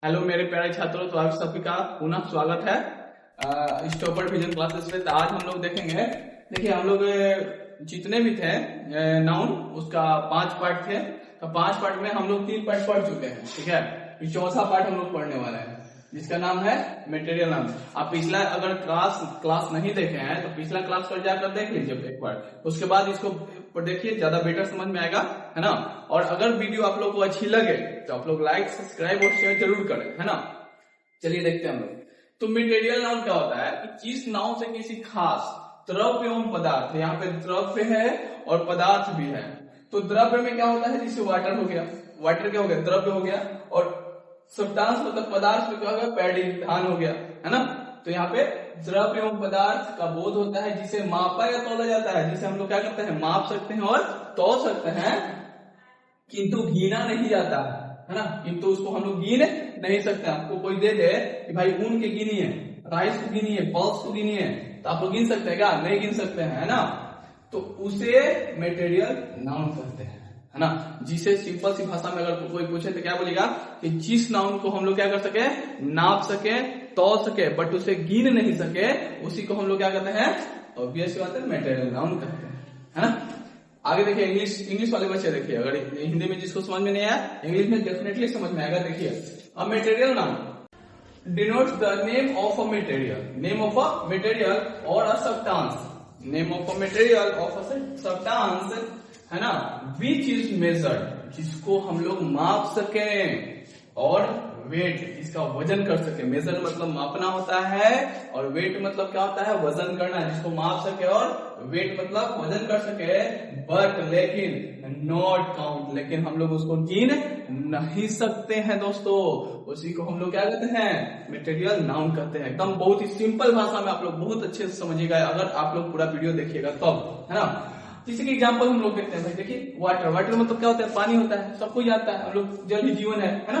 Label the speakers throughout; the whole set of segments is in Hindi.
Speaker 1: हेलो मेरे प्यारे छात्रों, तो आप सभी का पुनः स्वागत है स्टॉपर विजन क्लासेस में। तो आज हम लोग देखेंगे। देखिए, हम लोग जितने भी थे नाउन, उसका 5 पार्ट थे। तो 5 पार्ट में हम लोग 3 पार्ट पढ़ चुके हैं। ठीक है, ये चौथा पार्ट हम लोग पढ़ने वाले हैं, जिसका नाम है मटेरियल नाउन। आप पिछला अगर क्लास नहीं देखे हैं तो पिछला क्लास पर जाकर देख लीजिए एक बार, उसके बाद इसको देखिए, ज्यादा बेटर समझ में आएगा, है ना। और अगर वीडियो आप लोग को अच्छी लगे तो आप लोग लाइक, सब्सक्राइब और शेयर जरूर करें, है ना। चलिए देखते हैं हम लोग। तो मटेरियल नाउन क्या होता है कि जिस नाउन से किसी खास द्रव्य एवं पदार्थ, यहाँ पे द्रव्य है और पदार्थ भी है। तो द्रव्य में क्या होता है, जैसे वाटर हो गया, वाटर क्या हो गया, द्रव्य हो गया। और सब्सटेंस मतलब पदार्थ में क्या हो गया, पैडी, धान हो गया, है ना। तो यहाँ पे द्रव्य एवं पदार्थ का बोध होता है, जिसे मापा या तौला जाता है, जिसे हम लोग क्या करते हैं, माप सकते हैं और तौल सकते हैं, किंतु गिना नहीं जाता है ना। किंतु उसको हम लोग गिन नहीं सकते। आपको कोई दे दे कि भाई ऊन के गिनिए, राइस को गिनिए, पल्स को गिनिए, तो आप लोग गिन सकते हैं क्या? नहीं गिन सकते हैं, है ना। तो उसे मटेरियल नाउन कहते हैं, है ना। जिसे सिंपल सी भाषा में अगर कोई पूछे तो क्या बोलेगा कि जिस नाउन को हम लोग क्या कर सके, नाप सके, तौल सके, बट उसे गिन नहीं सके, उसी को हम लोग क्या कहते हैं, ऑब्वियस बात है, मटेरियल नाउन कहते हैं, है ना। आगे देखिए, इंग्लिश वाले बच्चे देखिए, अगर हिंदी में जिसको समझ में नहीं आया, इंग्लिश में डेफिनेटली समझ में आएगा। देखिए, a material noun denotes the name of a material, name of a material or a substance, name of a material of a substance, है ना, which is measured, जिसको हम लोग माप सके, और वेट, इसका वजन कर सके। मेजर मतलब मापना होता है, और वेट मतलब क्या होता है, वजन करना, जिसको माप सके, और वेट मतलब वजन कर सके। बट लेकिन नॉट काउंट, लेकिन हम लोग उसको गिन नहीं सकते हैं दोस्तों। उसी को हम लोग क्या कहते हैं, मटेरियल नाउन कहते हैं। एकदम बहुत ही सिंपल भाषा में आप लोग बहुत अच्छे से समझिएगा, अगर आप लोग पूरा वीडियो देखिएगा तब, है ना। जैसे कि एग्जांपल हम लोग देखते हैं भाई, देखिए, वाटर, वाटर मतलब क्या होता है, पानी होता है, सबको जानता है, हम लोग जल ही जीवन है ना।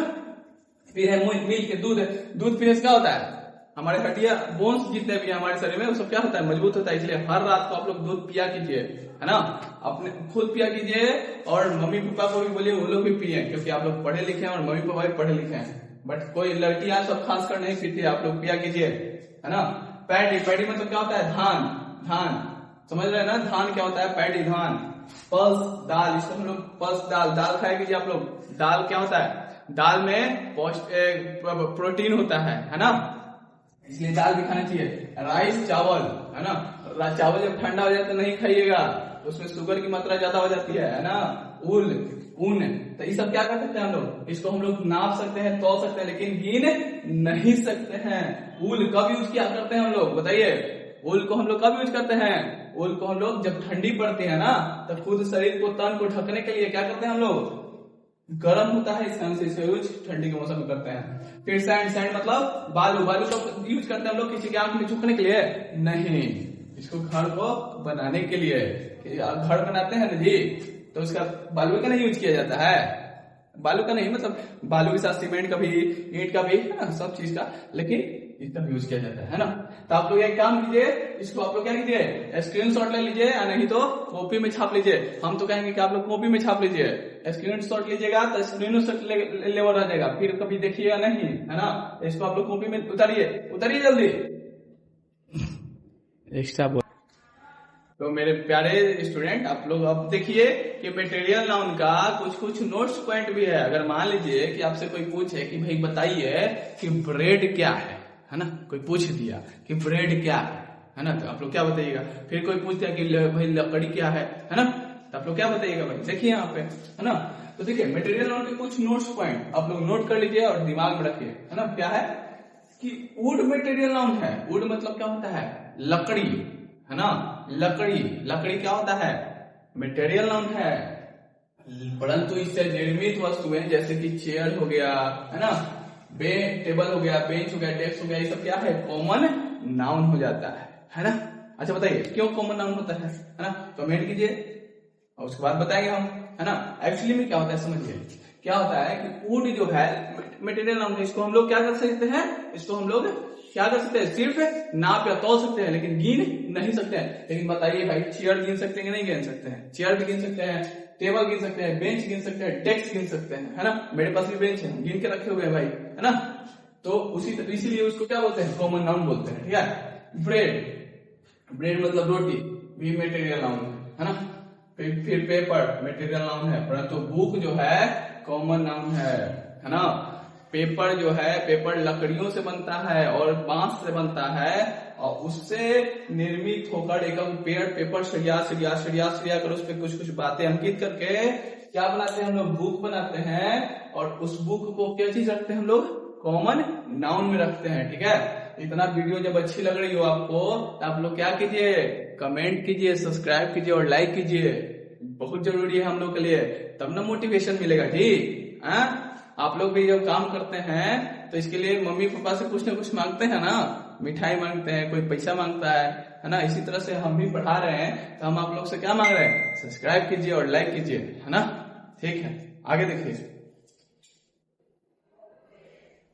Speaker 1: फिर है मिल्क, दूध है, दूध पीने से क्या होता है, हमारे हड्डियां, बोन्स जितने भी हमारे शरीर में, वो सब क्या होता है, मजबूत होता है। इसलिए हर रात को आप लोग दूध पिया कीजिए, है ना। अपने खुद पिया कीजिए, और मम्मी पापा को भी बोलिए वो लोग भी पिए, क्योंकि आप लोग पढ़े लिखे हैं और मम्मी पापा भी पढ़े लिखे हैं। बट कोई लड़कियां सब खासकर नहीं पीती, आप लोग पिया कीजिए, है ना। पैडी, पैडी मतलब क्या होता है, धान, धान, समझ रहे हैं ना, धान क्या होता है, पैडी, धान। पल्स, दाल, इसको हम लोग पल्स दाल, दाल खाया कीजिए आप लोग। दाल क्या होता है, दाल में प्रोटीन होता है ना, इसलिए दाल भी खाना चाहिए। राइस, चावल, है ना। चावल जब ठंडा हो जाए तो नहीं खाइएगा, उसमें शुगर की मात्रा ज्यादा हो जाती है ना। ऊन, तो ये सब क्या कर सकते हैं हम लोग, इसको हम लोग नाप सकते हैं, तौल सकते हैं, लेकिन गिन नहीं सकते हैं। ऊल कब यूज किया करते हैं हम लोग, बताइए। ऊल को हम लोग कब यूज करते हैं, ऊल को हम लोग जब ठंडी पड़ती है ना, तो खुद शरीर को, तन को ढकने के लिए क्या करते हैं हम लोग, गर्म होता है, इसे यूज ठंडी के मौसम में करते हैं। फिर सैंड, सैंड मतलब बालू, बालू को यूज करते हैं हम लोग किसी के आंख में झुकने के लिए नहीं, इसको घर को बनाने के लिए, घर बनाते हैं ना जी, तो उसका बालू का नहीं यूज किया जाता है, बालू का नहीं, मतलब बालू के साथ सीमेंट का भी, ईंट का भी, है ना, सब चीज का, लेकिन इसका यूज किया जाता है ना। तो आप लोग एक काम कीजिए, इसको आप लोग क्या कीजिए, स्क्रीनशॉट ले लीजिए, या नहीं तो कॉपी में छाप लीजिए। हम तो कहेंगे कि आप लोग कॉपी में छाप लीजिए, स्क्रीनशॉट लीजिएगा तो स्क्रीनशॉट लेवल रह जाएगा, फिर कभी देखिएगा नहीं, है ना। इसको आप लोग कॉपी में उतारिए, उतारिए जल्दी, एक्स्ट्रा। तो मेरे प्यारे स्टूडेंट, आप लोग अब देखिए कि मटेरियल नाउन का कुछ कुछ नोट्स पॉइंट भी है। अगर मान लीजिए कि आपसे कोई पूछे कि भाई बताइए कि ब्रेड क्या है ना, कोई पूछ दिया कि ब्रेड क्या है ना, तो आप लोग क्या बताइएगा। फिर कोई पूछ दिया कि भाई लकड़ी क्या है ना, तो आप लोग क्या बताइएगा भाई, देखिए यहाँ पे, है ना। तो देखिए, मटेरियल नाउन के कुछ नोट्स पॉइंट आप लोग नोट कर लीजिए और दिमाग में रखिए, है ना। क्या है कि वुड मटेरियल नाउन है। वुड मतलब क्या होता है, लकड़ी, है ना, लकड़ी, लकड़ी क्या होता है, मटेरियल नाउन है। परंतु इससे निर्मित वस्तुएं जैसे कि चेयर हो गया, है ना, टेबल हो गया, बेंच हो गया, डेस्क हो गया, ये सब क्या है, कॉमन नाउन हो जाता है ना। अच्छा बताइए क्यों कॉमन नाउन होता है ना, कमेंट कीजिए और उसके बाद बताएंगे हम, है ना। एक्चुअली में क्या होता है समझिए, क्या होता है कि वुड जो है मटेरियल नाउन है, इसको हम लोग क्या कर सकते हैं, इसको हम लोग क्या कर सकते हैं, सिर्फ नाप या तौल सकते हैं, लेकिन गिन नहीं सकते हैं। लेकिन बताइए भाई, चेयर गिन सकते हैं कि नहीं गिन सकते हैं, चेयर भी गिन सकते हैं, टेबल गिन सकते हैं, बेंच गिन सकते हैं, डेस्क गिन सकते हैं, है ना। मेरे पास भी बेंच है, गिन के रखे हुए हैं भाई, है ना। तो इसीलिए उसको क्या बोलते हैं, कॉमन नाउन बोलते हैं, ठीक है। ब्रेड, ब्रेड मतलब रोटी, भी मटेरियल नाउन है ना। फिर पेपर मटेरियल नाउन है, परंतु बुक जो है कॉमन नाउन है ना। पेपर जो है, पेपर लकड़ियों से बनता है और बांस से बनता है, और उससे निर्मित होकर एक पेपर सरिया कर उस पर कुछ कुछ बातें अंकित करके क्या बनाते हैं हम लोग, बुक बनाते हैं। और उस बुक को क्या चीज रखते हैं हम लोग, कॉमन नाउन में रखते हैं, ठीक है। इतना वीडियो जब अच्छी लग रही हो आपको तो आप लोग क्या कीजिए, कमेंट कीजिए, सब्सक्राइब कीजिए और लाइक कीजिए, बहुत जरूरी है हम लोग के लिए, तब ना मोटिवेशन मिलेगा, ठीक है। आप लोग भी जब काम करते हैं तो इसके लिए मम्मी पापा से कुछ ना कुछ मांगते हैं ना, मिठाई मांगते हैं, कोई पैसा मांगता है ना। इसी तरह से हम भी पढ़ा रहे हैं तो हम आप लोग से क्या मांग रहे हैं, सब्सक्राइब कीजिए और लाइक कीजिए, है ना। ठीक है, आगे देखिए।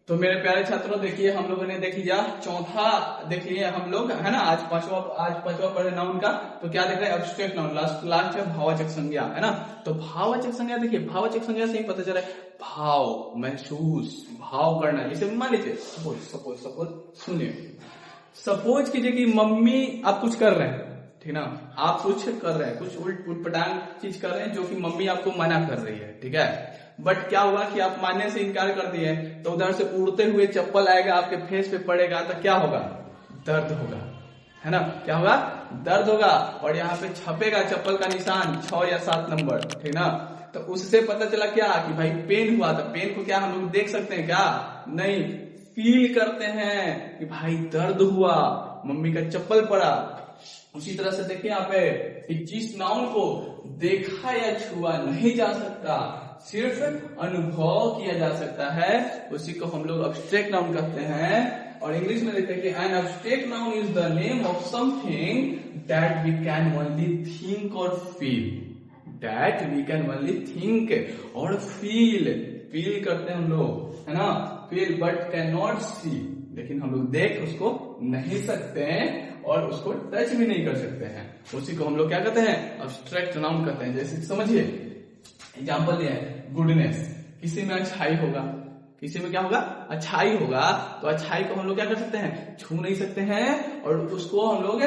Speaker 1: तो मेरे प्यारे छात्रों देखिए, हम लोगों ने देख लिया चौथा, देख लिया हम लोग, है ना। आज पांचवा पढ़े नाउन का। तो क्या देख रहे हैं, एब्स्ट्रैक्ट नाउन, लास्ट है भाववाचक संज्ञा, है ना। तो भाववाचक संज्ञा देखिए, भाववाचक संज्ञा से ही पता चला है भाव, महसूस, भाव करना। जैसे मान लीजिए सपोज सुनिए, सपोज कीजिए कि मम्मी आप कुछ कर रहे हैं, ठीक ना, आप कुछ कर रहे हैं, कुछ उल्ट पटांग चीज कर रहे हैं जो कि मम्मी आपको मना कर रही है, ठीक है। बट क्या हुआ कि आप मानने से इनकार कर दिए, तो उधर से उड़ते हुए चप्पल आएगा, आपके फेस पे पड़ेगा, तो क्या होगा, दर्द होगा, है ना। क्या होगा, दर्द होगा। और यहाँ पे छपेगा चप्पल का निशान 6 या 7 नंबर, ठीक ना। तो उससे पता चला क्या कि भाई पेन हुआ। तो पेन को क्या हम लोग देख सकते हैं क्या, नहीं, फील करते हैं कि भाई दर्द हुआ, मम्मी का चप्पल पड़ा। उसी तरह से देखिए यहाँ पे कि जिस नाउन को देखा या छुआ नहीं जा सकता, सिर्फ अनुभव किया जा सकता है, उसी को हम लोग एब्स्ट्रैक्ट नाउन कहते हैं। और इंग्लिश में देखते हैं कि an abstract noun is the name of something that we can only think और feel, that we can only think और फील करते हैं हम लोग, है ना, feel but can not see, लेकिन हम लोग देख उसको नहीं सकते हैं और उसको टच भी नहीं कर सकते हैं। उसी को हम लोग क्या कहते हैं, एब्स्ट्रैक्ट नाउन कहते हैं। जैसे समझिए, एग्जाम्पल दिया है, गुडनेस, किसी में अच्छाई होगा, किसी में क्या होगा, अच्छाई होगा। तो अच्छाई को हम लोग क्या कर सकते हैं, छू नहीं सकते हैं और उसको हम लोग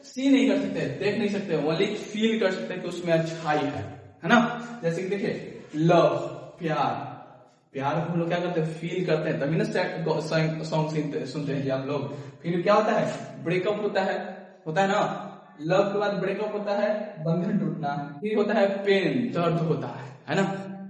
Speaker 1: सी नहीं कर सकते, देख नहीं सकते, ओनली फील कर सकते हैं कि उसमें अच्छाई है ना। जैसे कि देखिए लव, प्यार, प्यार को हम लोग क्या करते हैं, फील करते हैं, तभी ना सॉन्ग सुनते हैं जी आप लोग। फिर क्या होता है, ब्रेकअप होता है ना, लव के बाद ब्रेकअप होता है, बंधन टूटना, फिर होता है पेन, दर्द होता है ना।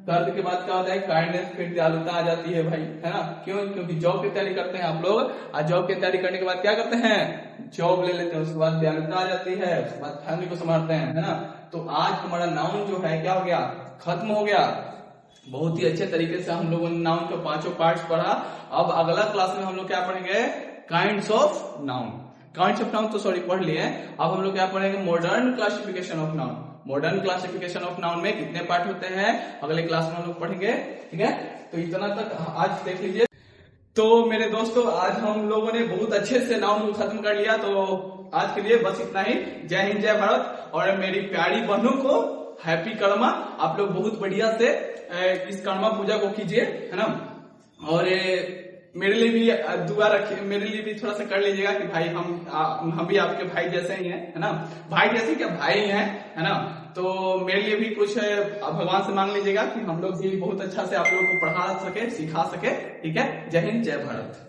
Speaker 1: दर्द के बाद क्या होता है, काइंडनेस, फिर दयालुता आ जाती है भाई, है ना। क्यों, क्योंकि जॉब की तैयारी करते हैं आप लोग, और जॉब की तैयारी करने के बाद क्या करते हैं, जॉब ले लेते हैं, उसके बाद दयालुता आ जाती है, उसके बाद फैमिली को संभालते हैं, है ना। तो आज हमारा नाउन जो है क्या हो गया, खत्म हो गया। बहुत ही अच्छे तरीके से हम लोगों ने नाउन के 5 पार्ट्स पढ़ा। अब अगला क्लास में हम लोग क्या पढ़ेंगे, kinds of noun. Kinds of noun तो सॉरी पढ़ लिए, अब हम लोग क्या पढ़ेंगे, modern classification of noun. Modern classification of noun में कितने पार्ट होते हैं, अगले क्लास में हम लोग पढ़ेंगे, ठीक है। तो इतना तक आज देख लीजिए। तो मेरे दोस्तों, आज हम लोगों ने बहुत अच्छे से नाउन को खत्म कर लिया। तो आज के लिए बस इतना ही। जय हिंद, जय भारत। और मेरी प्यारी बहनों को हैप्पी कर्मा। आप लोग बहुत बढ़िया से इस कर्मा पूजा को कीजिए, है ना। और मेरे लिए भी दुआ रखिए, मेरे लिए भी थोड़ा सा कर लीजिएगा कि भाई हम भी आपके भाई जैसे ही हैं, है ना। भाई जैसे क्या, भाई हैं, है ना। तो मेरे लिए भी कुछ भगवान से मांग लीजिएगा कि हम लोग भी बहुत अच्छा से आप लोगों को पढ़ा सके, सिखा सके, ठीक है। जय हिंद, जय भारत।